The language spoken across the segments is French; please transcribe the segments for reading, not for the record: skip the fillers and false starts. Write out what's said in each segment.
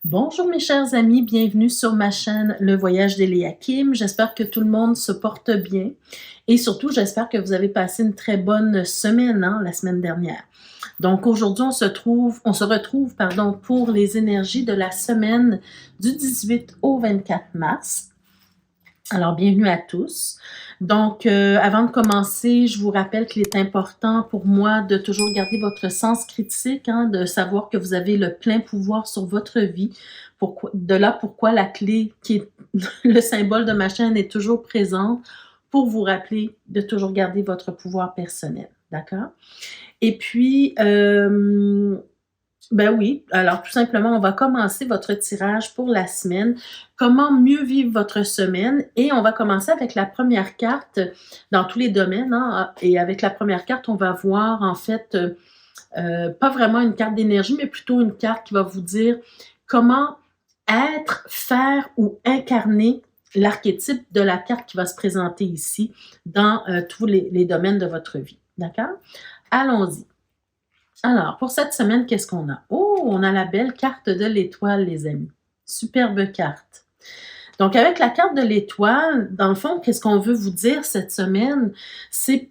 Bonjour mes chers amis, bienvenue sur ma chaîne Le Voyage d'Eliakim. J'espère que tout le monde se porte bien et surtout j'espère que vous avez passé une très bonne semaine, la semaine dernière. Donc aujourd'hui on se retrouve pour les énergies de la semaine du 18 au 24 mars. Alors, bienvenue à tous. Donc, avant de commencer, je vous rappelle qu'il est important pour moi de toujours garder votre sens critique, de savoir que vous avez le plein pouvoir sur votre vie. De là pourquoi la clé qui est le symbole de ma chaîne est toujours présente pour vous rappeler de toujours garder votre pouvoir personnel. D'accord? Et puis, ben oui, alors tout simplement, on va commencer votre tirage pour la semaine. Comment mieux vivre votre semaine? Et on va commencer avec la première carte dans tous les domaines. Et avec la première carte, on va voir en fait, pas vraiment une carte d'énergie, mais plutôt une carte qui va vous dire comment être, faire ou incarner l'archétype de la carte qui va se présenter ici dans tous les domaines de votre vie. D'accord? Allons-y. Alors, pour cette semaine, qu'est-ce qu'on a? Oh, on a la belle carte de l'étoile, les amis. Superbe carte. Donc, avec la carte de l'étoile, dans le fond, qu'est-ce qu'on veut vous dire cette semaine? C'est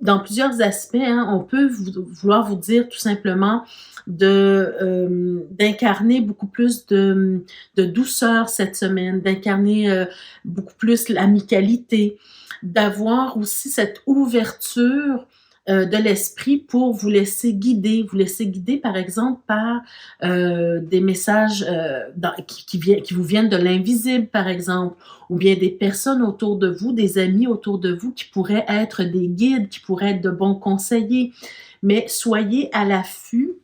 dans plusieurs aspects. On peut vouloir vous dire tout simplement d'incarner beaucoup plus de douceur cette semaine, d'incarner beaucoup plus l'amicalité, d'avoir aussi cette ouverture de l'esprit pour vous laisser guider par exemple par des messages qui vous viennent de l'invisible par exemple, ou bien des personnes autour de vous, des amis autour de vous qui pourraient être des guides, qui pourraient être de bons conseillers, mais soyez à l'affût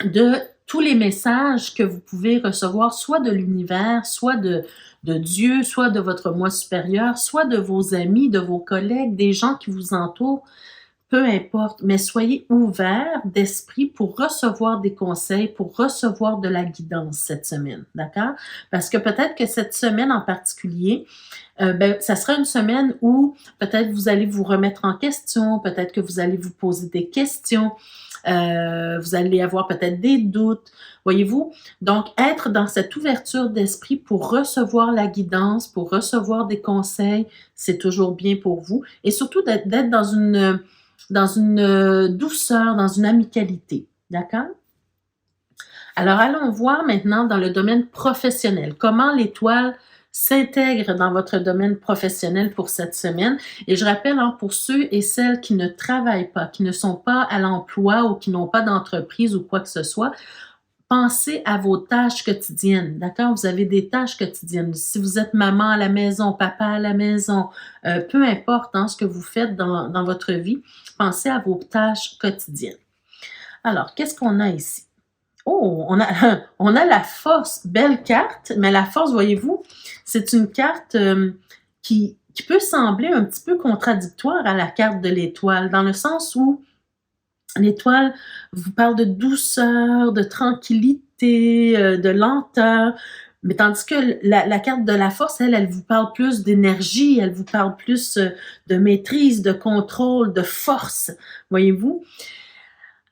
de tous les messages que vous pouvez recevoir, soit de l'univers, soit de Dieu, soit de votre moi supérieur, soit de vos amis, de vos collègues, des gens qui vous entourent. Peu importe, mais soyez ouverts d'esprit pour recevoir des conseils, pour recevoir de la guidance cette semaine, d'accord? Parce que peut-être que cette semaine en particulier, ça sera une semaine où peut-être vous allez vous remettre en question, peut-être que vous allez vous poser des questions, vous allez avoir peut-être des doutes, voyez-vous? Donc, être dans cette ouverture d'esprit pour recevoir la guidance, pour recevoir des conseils, c'est toujours bien pour vous. Et surtout d'être dans une douceur, dans une amicalité. D'accord? Alors, allons voir maintenant dans le domaine professionnel. Comment l'étoile s'intègre dans votre domaine professionnel pour cette semaine. Et je rappelle, pour ceux et celles qui ne travaillent pas, qui ne sont pas à l'emploi ou qui n'ont pas d'entreprise ou quoi que ce soit, pensez à vos tâches quotidiennes, d'accord? Vous avez des tâches quotidiennes. Si vous êtes maman à la maison, papa à la maison, peu importe ce que vous faites dans votre vie, pensez à vos tâches quotidiennes. Alors, qu'est-ce qu'on a ici? Oh, on a la force, belle carte, mais la force, voyez-vous, c'est une carte qui peut sembler un petit peu contradictoire à la carte de l'étoile, dans le sens où l'étoile vous parle de douceur, de tranquillité, de lenteur, mais tandis que la carte de la force, elle vous parle plus d'énergie, elle vous parle plus de maîtrise, de contrôle, de force, voyez-vous?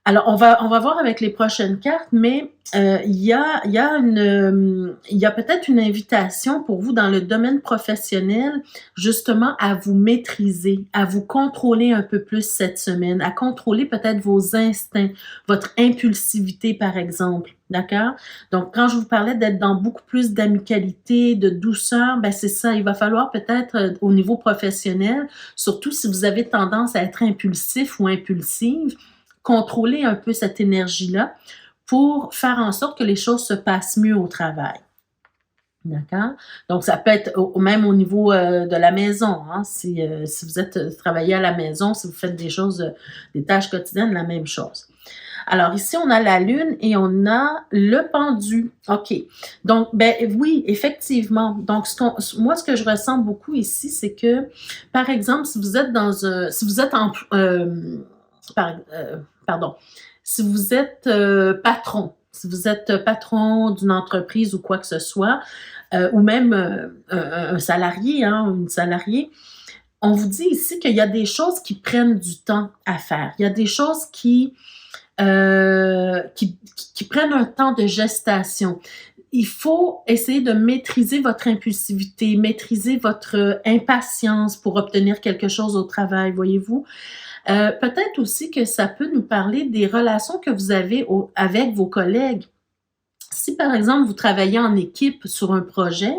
Alors, on va voir avec les prochaines cartes, mais il y a peut-être une invitation pour vous dans le domaine professionnel, justement, à vous maîtriser, à vous contrôler un peu plus cette semaine, à contrôler peut-être vos instincts, votre impulsivité, par exemple. D'accord? Donc, quand je vous parlais d'être dans beaucoup plus d'amicalité, de douceur, c'est ça. Il va falloir peut-être au niveau professionnel, surtout si vous avez tendance à être impulsif ou impulsive, contrôler un peu cette énergie-là pour faire en sorte que les choses se passent mieux au travail. D'accord? Donc, ça peut être même au niveau de la maison. Si vous êtes travaillé à la maison, si vous faites des tâches quotidiennes, la même chose. Alors, ici, on a la lune et on a le pendu. OK. Donc, oui, effectivement. Donc, moi, ce que je ressens beaucoup ici, c'est que, par exemple, si vous êtes pardon, si vous êtes patron d'une entreprise ou quoi que ce soit, ou même un salarié, une salariée, on vous dit ici qu'il y a des choses qui prennent du temps à faire. Il y a des choses qui prennent un temps de gestation. il faut essayer de maîtriser votre impulsivité, maîtriser votre impatience pour obtenir quelque chose au travail, voyez-vous? Peut-être aussi que ça peut nous parler des relations que vous avez avec vos collègues. Si, par exemple, vous travaillez en équipe sur un projet,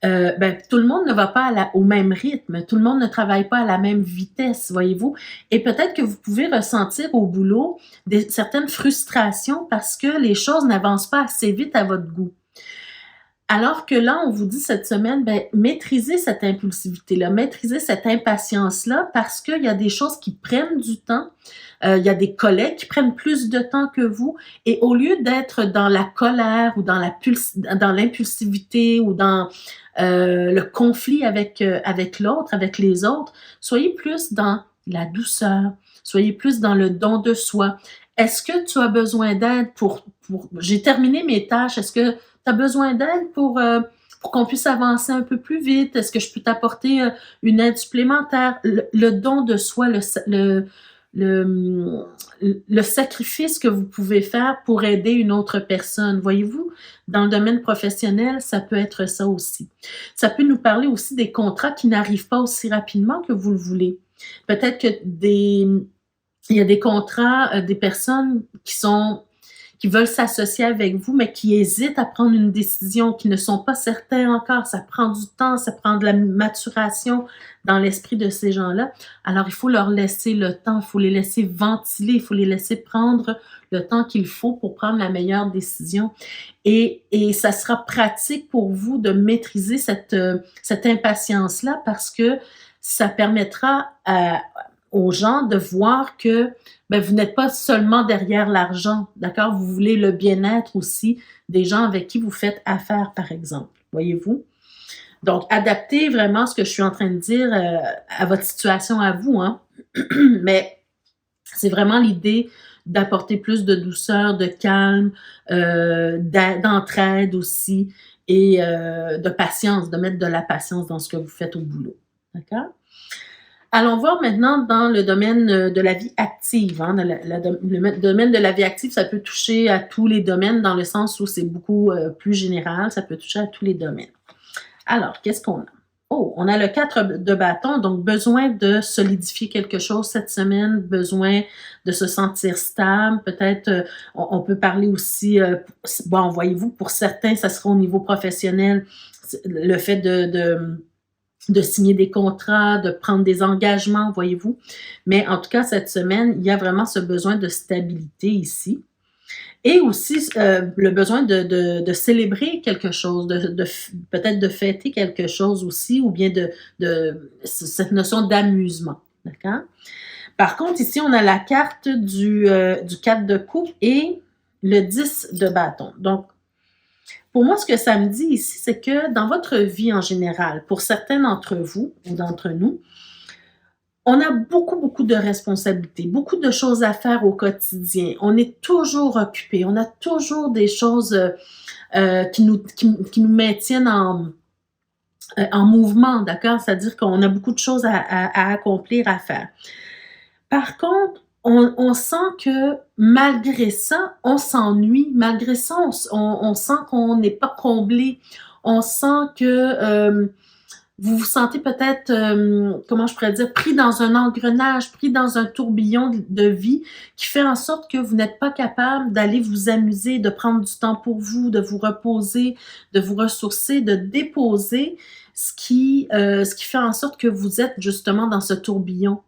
ben, tout le monde ne va pas au même rythme, tout le monde ne travaille pas à la même vitesse, voyez-vous? Et peut-être que vous pouvez ressentir au boulot certaines frustrations parce que les choses n'avancent pas assez vite à votre goût. Alors que là, on vous dit cette semaine, ben, maîtrisez cette impulsivité-là, maîtrisez cette impatience-là parce qu'il y a des choses qui prennent du temps. Il y a des collègues qui prennent plus de temps que vous et au lieu d'être dans la colère ou dans l'impulsivité ou dans le conflit avec l'autre, avec les autres, soyez plus dans la douceur, soyez plus dans le don de soi. Est-ce que tu as besoin d'aide j'ai terminé mes tâches, est-ce que tu as besoin d'aide pour qu'on puisse avancer un peu plus vite? Est-ce que je peux t'apporter une aide supplémentaire? Le don de soi, le sacrifice que vous pouvez faire pour aider une autre personne. Voyez-vous, dans le domaine professionnel, ça peut être ça aussi. Ça peut nous parler aussi des contrats qui n'arrivent pas aussi rapidement que vous le voulez. Peut-être que il y a des contrats, des personnes qui veulent s'associer avec vous, mais qui hésitent à prendre une décision, qui ne sont pas certains encore. Ça prend du temps, ça prend de la maturation dans l'esprit de ces gens-là. Alors, il faut leur laisser le temps, il faut les laisser ventiler, il faut les laisser prendre le temps qu'il faut pour prendre la meilleure décision. Et ça sera pratique pour vous de maîtriser cette impatience-là parce que ça permettra aux gens de voir que ben, vous n'êtes pas seulement derrière l'argent, d'accord? Vous voulez le bien-être aussi des gens avec qui vous faites affaire, par exemple, voyez-vous? Donc, adaptez vraiment ce que je suis en train de dire à votre situation à vous, hein? Mais c'est vraiment l'idée d'apporter plus de douceur, de calme, d'entraide aussi et de patience, de mettre de la patience dans ce que vous faites au boulot, d'accord? Allons voir maintenant dans le domaine de la vie active. Hein, le domaine de la vie active, ça peut toucher à tous les domaines dans le sens où c'est beaucoup plus général. Ça peut toucher à tous les domaines. Alors, qu'est-ce qu'on a? Oh, on a le 4 de bâton, donc besoin de solidifier quelque chose cette semaine, besoin de se sentir stable. Peut-être, on peut parler aussi, bon, voyez-vous, pour certains, ça sera au niveau professionnel, le fait de signer des contrats, de prendre des engagements, voyez-vous. Mais en tout cas, cette semaine, il y a vraiment ce besoin de stabilité ici. Et aussi le besoin de célébrer quelque chose, peut-être de fêter quelque chose aussi, ou bien de cette notion d'amusement. D'accord? Par contre, ici, on a la carte du 4 de coupe et le 10 de bâton. Donc, pour moi, ce que ça me dit ici, c'est que dans votre vie en général, pour certains d'entre vous ou d'entre nous, on a beaucoup, beaucoup de responsabilités, beaucoup de choses à faire au quotidien. On est toujours occupé, on a toujours des choses qui nous maintiennent en mouvement, d'accord? C'est-à-dire qu'on a beaucoup de choses à accomplir, à faire. Par contre, on sent que malgré ça, on s'ennuie. Malgré ça, on sent qu'on n'est pas comblé. On sent que vous vous sentez peut-être, comment je pourrais dire, pris dans un engrenage, pris dans un tourbillon de vie qui fait en sorte que vous n'êtes pas capable d'aller vous amuser, de prendre du temps pour vous, de vous reposer, de vous ressourcer, de déposer ce qui fait en sorte que vous êtes justement dans ce tourbillon.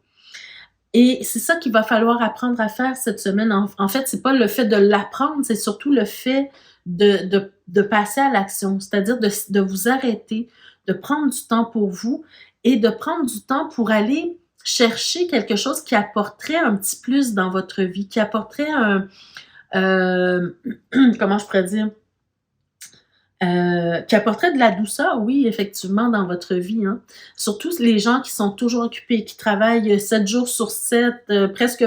Et c'est ça qu'il va falloir apprendre à faire cette semaine. En fait, c'est pas le fait de l'apprendre, c'est surtout le fait de passer à l'action, c'est-à-dire de vous arrêter, de prendre du temps pour vous et de prendre du temps pour aller chercher quelque chose qui apporterait un petit plus dans votre vie, qui apporterait comment je pourrais dire, qui apporterait de la douceur, oui, effectivement, dans votre vie. Hein. Surtout les gens qui sont toujours occupés, qui travaillent 7 jours sur 7, presque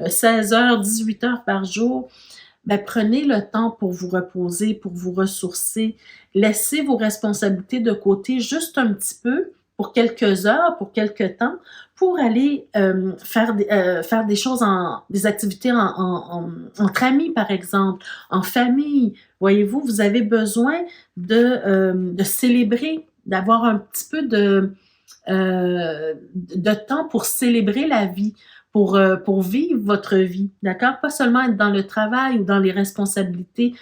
16 heures, 18 heures par jour. Ben, prenez le temps pour vous reposer, pour vous ressourcer. Laissez vos responsabilités de côté juste un petit peu pour quelques heures, pour quelques temps, pour aller faire des choses, des activités entre amis, par exemple, en famille. Voyez-vous, vous avez besoin de célébrer, d'avoir un petit peu de temps pour célébrer la vie, pour vivre votre vie, d'accord? Pas seulement être dans le travail ou dans les responsabilités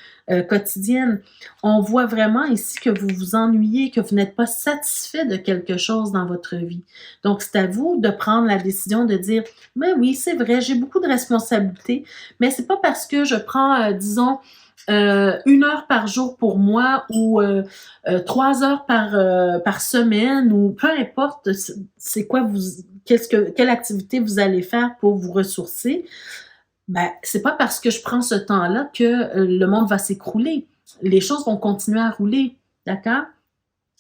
quotidiennes. On voit vraiment ici que vous vous ennuyez, que vous n'êtes pas satisfait de quelque chose dans votre vie. Donc, c'est à vous de prendre la décision de dire, mais oui, c'est vrai, j'ai beaucoup de responsabilités, mais c'est pas parce que je prends, disons, 1 heure par jour pour moi ou 3 heures par semaine ou peu importe c'est quoi quelle activité vous allez faire pour vous ressourcer, ben c'est pas parce que je prends ce temps-là que le monde va s'écrouler. Les choses vont continuer à rouler, d'accord?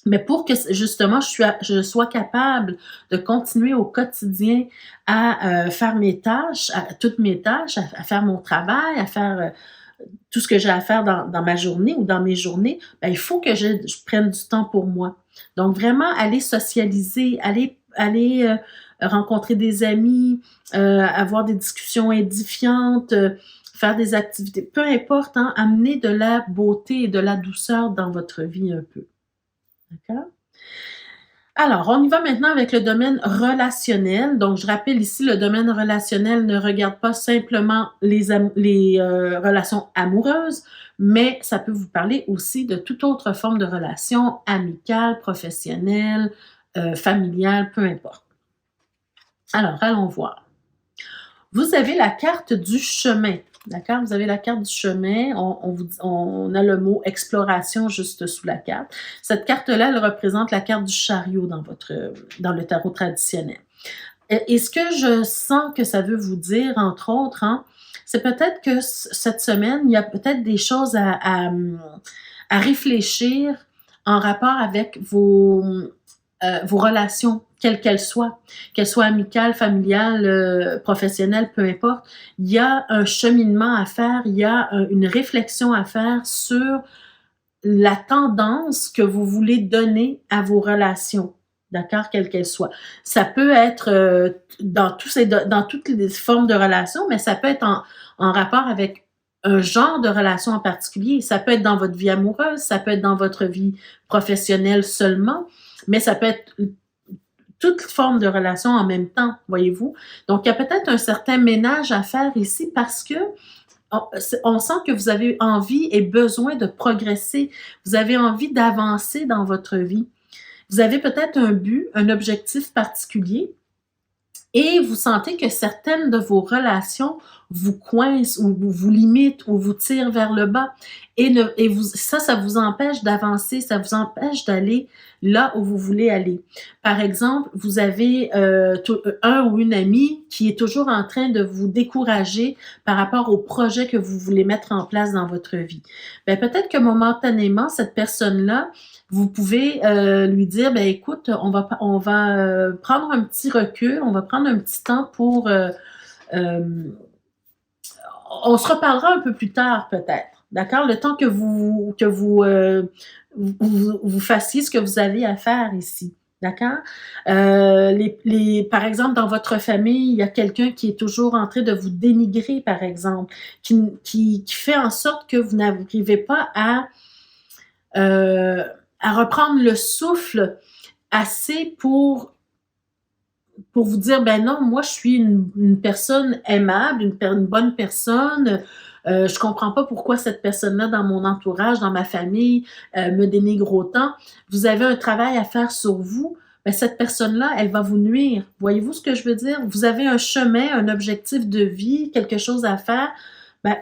Mais pour que justement je sois capable de continuer au quotidien à faire mes tâches, toutes mes tâches, à faire mon travail, à faire tout ce que j'ai à faire dans ma journée ou dans mes journées, ben, il faut que je prenne du temps pour moi. Donc vraiment aller socialiser, aller rencontrer des amis, avoir des discussions édifiantes, faire des activités, peu importe, hein, amener de la beauté et de la douceur dans votre vie un peu. D'accord? Alors, on y va maintenant avec le domaine relationnel. Donc, je rappelle ici, le domaine relationnel ne regarde pas simplement les relations amoureuses, mais ça peut vous parler aussi de toute autre forme de relation amicale, professionnelle, familiale, peu importe. Alors, allons voir. Vous avez la carte du chemin. D'accord? Vous avez la carte du chemin. On a le mot exploration juste sous la carte. Cette carte-là, elle représente la carte du chariot dans le tarot traditionnel. Et ce que je sens que ça veut vous dire, entre autres, hein, c'est peut-être que cette semaine, il y a peut-être des choses à réfléchir en rapport avec vos relations, quelles qu'elles soient amicales, familiales, professionnelles, peu importe. Il y a un cheminement à faire, il y a une réflexion à faire sur la tendance que vous voulez donner à vos relations, d'accord, quelles qu'elles soient. Ça peut être dans toutes les formes de relations, mais ça peut être en rapport avec un genre de relation en particulier. Ça peut être dans votre vie amoureuse, ça peut être dans votre vie professionnelle seulement, mais ça peut être toute forme de relation en même temps, voyez-vous. Donc, il y a peut-être un certain ménage à faire ici parce que on sent que vous avez envie et besoin de progresser. Vous avez envie d'avancer dans votre vie. Vous avez peut-être un but, un objectif particulier et vous sentez que certaines de vos relations vous coincent ou vous limitent ou vous tirent vers le bas. Et ça vous empêche d'avancer, ça vous empêche d'aller là où vous voulez aller. Par exemple, vous avez un ou une amie qui est toujours en train de vous décourager par rapport au projet que vous voulez mettre en place dans votre vie. Bien, peut-être que momentanément, cette personne-là, vous pouvez lui dire, ben écoute, on va prendre un petit recul, on va prendre un petit temps pour... on se reparlera un peu plus tard peut-être, d'accord? Le temps que vous fassiez ce que vous avez à faire ici. D'accord? Par exemple, dans votre famille, il y a quelqu'un qui est toujours en train de vous dénigrer, par exemple, qui fait en sorte que vous n'arrivez pas à reprendre le souffle assez pour vous dire, ben non, moi je suis une personne aimable, une bonne personne, je comprends pas pourquoi cette personne-là dans mon entourage, dans ma famille, me dénigre autant. Vous avez un travail à faire sur vous, ben cette personne-là, elle va vous nuire. Voyez-vous ce que je veux dire? Vous avez un chemin, un objectif de vie, quelque chose à faire, ben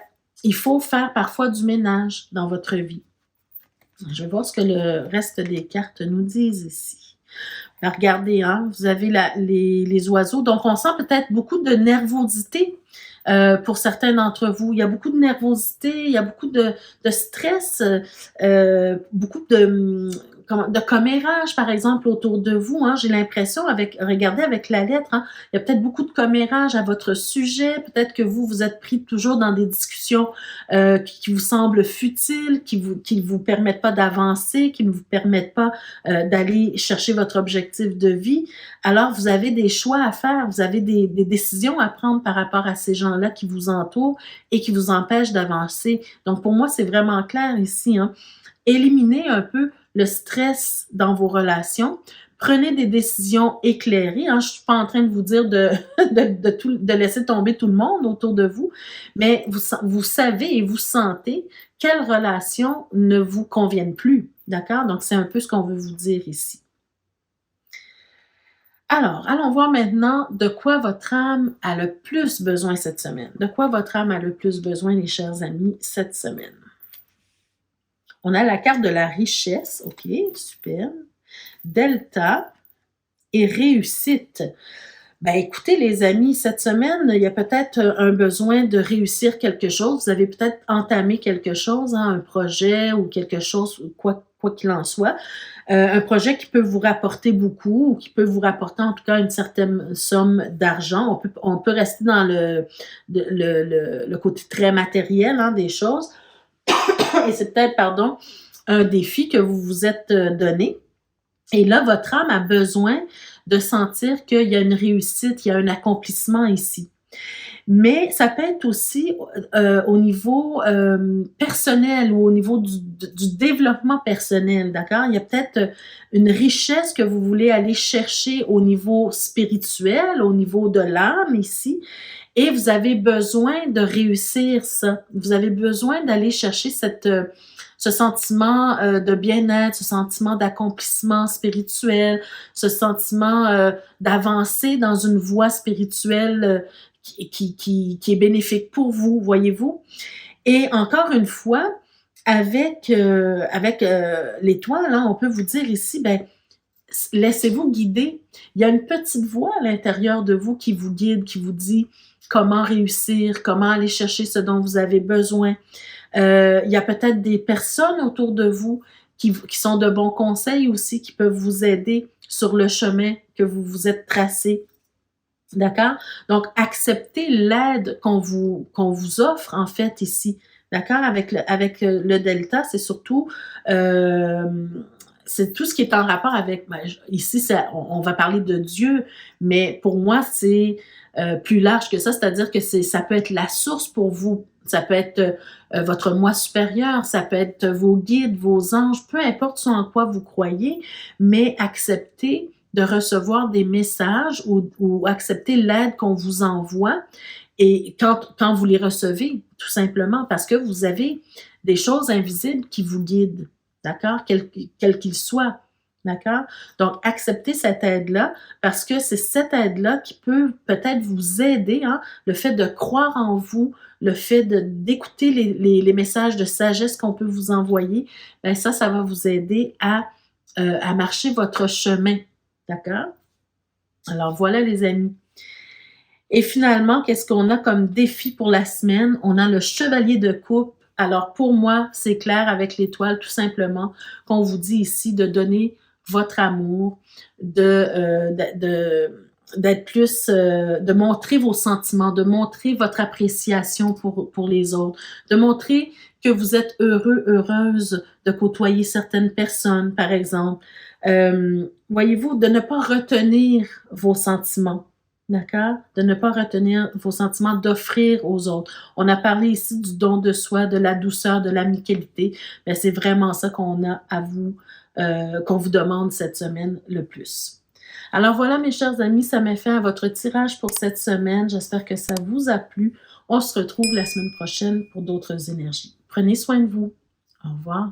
il faut faire parfois du ménage dans votre vie. Je vais voir ce que le reste des cartes nous disent ici. Alors, regardez, hein, vous avez les oiseaux. Donc, on sent peut-être beaucoup de nervosité pour certains d'entre vous. Il y a beaucoup de nervosité, il y a beaucoup de stress, beaucoup de... de commérage, par exemple, autour de vous, hein. J'ai l'impression regardez avec la lettre, hein, il y a peut-être beaucoup de commérage à votre sujet. Peut-être que vous êtes pris toujours dans des discussions qui vous semblent futiles, qui vous permettent pas d'avancer, qui ne vous permettent pas d'aller chercher votre objectif de vie. Alors, vous avez des choix à faire, vous avez des décisions à prendre par rapport à ces gens-là qui vous entourent et qui vous empêchent d'avancer. Donc, pour moi, c'est vraiment clair ici, hein. Éliminez un peu le stress dans vos relations. Prenez des décisions éclairées, hein. Je ne suis pas en train de vous dire de laisser tomber tout le monde autour de vous, mais vous savez et vous sentez quelles relations ne vous conviennent plus. D'accord? Donc, c'est un peu ce qu'on veut vous dire ici. Alors, allons voir maintenant de quoi votre âme a le plus besoin cette semaine. De quoi votre âme a le plus besoin, les chers amis, cette semaine. On a la carte de la richesse, ok, super. Delta et réussite. Ben écoutez les amis, cette semaine, il y a peut-être un besoin de réussir quelque chose. Vous avez peut-être entamé quelque chose, hein, un projet ou quelque chose, quoi qu'il en soit. Un projet qui peut vous rapporter beaucoup ou qui peut vous rapporter en tout cas une certaine somme d'argent. On peut rester dans le côté très matériel, hein, des choses. Et c'est peut-être, un défi que vous vous êtes donné. Et là, votre âme a besoin de sentir qu'il y a une réussite, il y a un accomplissement ici. Mais ça peut être aussi au niveau personnel ou au niveau du développement personnel, d'accord? Il y a peut-être une richesse que vous voulez aller chercher au niveau spirituel, au niveau de l'âme ici, et vous avez besoin de réussir ça. Vous avez besoin d'aller chercher ce sentiment de bien-être, ce sentiment d'accomplissement spirituel, ce sentiment d'avancer dans une voie spirituelle qui est bénéfique pour vous, voyez-vous. Et encore une fois, avec l'étoile, hein, on peut vous dire ici, ben, laissez-vous guider. Il y a une petite voix à l'intérieur de vous qui vous guide, qui vous dit comment réussir, comment aller chercher ce dont vous avez besoin. Il y a peut-être des personnes autour de vous qui sont de bons conseils aussi, qui peuvent vous aider sur le chemin que vous vous êtes tracé. D'accord? Donc, acceptez l'aide qu'on vous offre, en fait, ici. D'accord? Avec le delta, c'est surtout c'est tout ce qui est en rapport avec, ici, on va parler de Dieu, mais pour moi, c'est plus large que ça, c'est-à-dire que ça peut être la source pour vous, ça peut être votre moi supérieur, ça peut être vos guides, vos anges, peu importe ce en quoi vous croyez, mais acceptez de recevoir des messages ou accepter l'aide qu'on vous envoie et quand vous les recevez, tout simplement, parce que vous avez des choses invisibles qui vous guident, d'accord? Quel qu'il soit, d'accord? Donc, acceptez cette aide-là parce que c'est cette aide-là qui peut peut-être vous aider, hein? Le fait de croire en vous, le fait d'écouter les messages de sagesse qu'on peut vous envoyer, bien ça va vous aider à marcher votre chemin. D'accord? Alors voilà les amis. Et finalement, qu'est-ce qu'on a comme défi pour la semaine? On a le chevalier de coupe. Alors pour moi, c'est clair avec l'étoile tout simplement qu'on vous dit ici de donner votre amour, d'être plus, de montrer vos sentiments, de montrer votre appréciation pour les autres, de montrer que vous êtes heureux, heureuse de côtoyer certaines personnes, par exemple. Voyez-vous, de ne pas retenir vos sentiments, d'accord? De ne pas retenir vos sentiments, d'offrir aux autres. On a parlé ici du don de soi, de la douceur, de l'amicalité. Ben, c'est vraiment ça qu'on a à vous, qu'on vous demande cette semaine le plus. Alors voilà, mes chers amis, ça met fin à votre tirage pour cette semaine. J'espère que ça vous a plu. On se retrouve la semaine prochaine pour d'autres énergies. Prenez soin de vous. Au revoir.